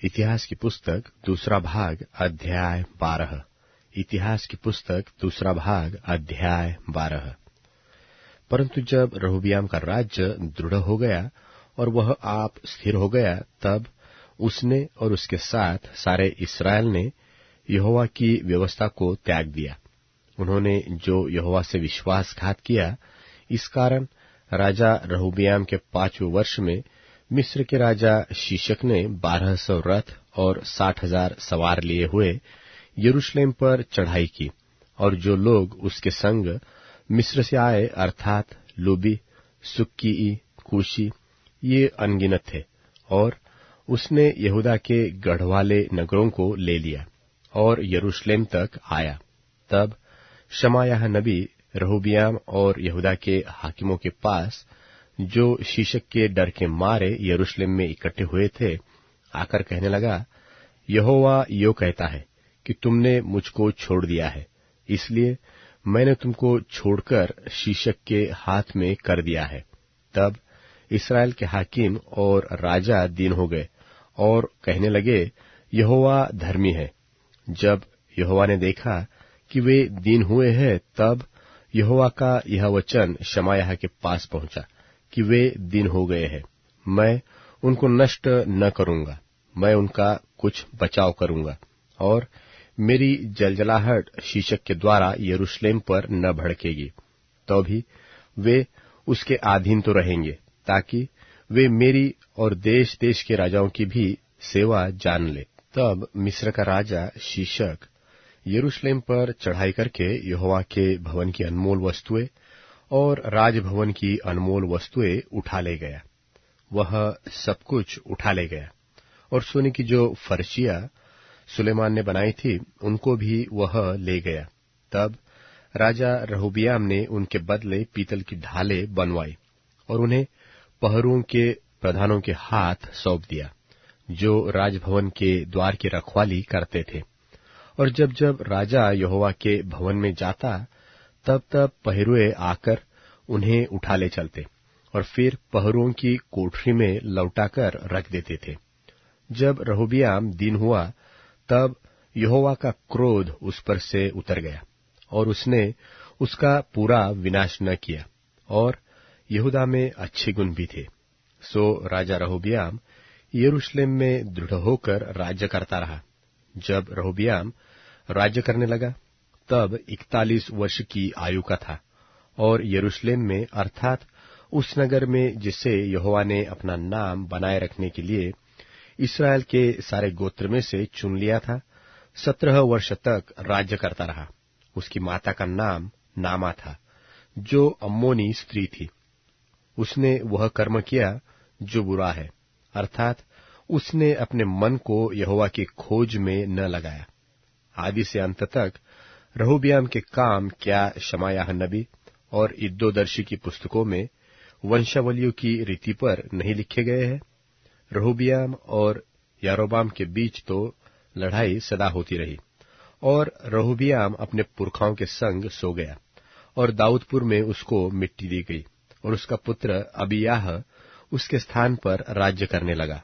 इतिहास की पुस्तक दूसरा भाग अध्याय 12। इतिहास की पुस्तक दूसरा भाग अध्याय 12। परंतु जब रहोबियाम का राज्य दृढ़ हो गया और वह आप स्थिर हो गया, तब उसने और उसके साथ सारे इस्राएल ने यहोवा की व्यवस्था को त्याग दिया। उन्होंने जो यहोवा से विश्वासघात किया, इस कारण राजा रहोबियाम के 5वें वर्ष में मिस्र के राजा शीशक ने 1200 रथ और 60,000 सवार लिए हुए यरूशलेम पर चढ़ाई की, और जो लोग उसके संग मिस्र से आए अर्थात लूबी, सुक्की, कूशी, ये अनगिनत थे। और उसने यहूदा के गढ़वाले नगरों को ले लिया और यरूशलेम तक आया। तब शमायाह नबी रहोबियाम और यहूदा के हाकिमों के पास, जो शीशक के डर के मारे यरूशलेम में इकट्ठे हुए थे, आकर कहने लगा, यहोवा यो कहता है कि तुमने मुझको छोड़ दिया है, इसलिए मैंने तुमको छोड़कर शीशक के हाथ में कर दिया है। तब इस्राएल के हाकिम और राजा दीन हो गए और कहने लगे, यहोवा धर्मी है। जब यहोवा ने देखा कि वे दीन हुए हैं, तब यहोवा का यह वचन शमायाह के पास पहुंचा कि वे दीन हो गए हैं। मैं उनको नष्ट न करूंगा, मैं उनका कुछ बचाव करूंगा, और मेरी जलजलाहट शीशक के द्वारा यरूशलेम पर न भड़केगी। तो भी वे उसके अधीन तो रहेंगे, ताकि वे मेरी और देश देश के राजाओं की भी सेवा जान ले। तब मिस्र का राजा शीशक यरूशलेम पर चढ़ाई करके यहोवा के भवन की अनमोल वस्तुएं और राजभवन की अनमोल वस्तुएं उठा ले गया। वह सब कुछ उठा ले गया, और सोने की जो फर्शियां सुलेमान ने बनाई थी, उनको भी वह ले गया। तब राजा रहोबियाम ने उनके बदले पीतल की ढालें बनवाई और उन्हें पहरुओं के प्रधानों के हाथ सौंप दिया, जो राजभवन के द्वार की रखवाली करते थे। और जब जब राजा यहोवा के भवन में जाता, तब तब पहरुए आकर उन्हें उठा ले चलते और फिर पहरुओं की कोठरी में लौटाकर रख देते थे। जब रहोबियाम दीन हुआ, तब यहोवा का क्रोध उस पर से उतर गया और उसने उसका पूरा विनाश न किया, और यहूदा में अच्छे गुण भी थे। सो राजा रहोबियाम यरूशलेम में दृढ़ होकर राज्य करता रहा। जब रहोबियाम राज्य करने लगा, तब 41 वर्ष की आयु का था, और यरूशलेम में अर्थात उस नगर में जिसे यहोवा ने अपना नाम बनाए रखने के लिए इस्राएल के सारे गोत्र में से चुन लिया था, 17 वर्ष तक राज्य करता रहा। उसकी माता का नाम नामा था, जो अम्मोनी स्त्री थी। उसने वह कर्म किया जो बुरा है, अर्थात उसने अपने मन को यहोवा की खोज में न लगाया। आदि से अंत तक रहोबियाम के काम क्या शमायाह नबी और इद्दोदर्शी की पुस्तकों में वंशावलियों की रीति पर नहीं लिखे गए हैं? रहोबियाम और यारोबाम के बीच तो लड़ाई सदा होती रही, और रहोबियाम अपने पुरखाओं के संग सो गया, और दाऊदपुर में उसको मिट्टी दी गई, और उसका पुत्र अबियाह उसके स्थान पर राज्य करने लगा।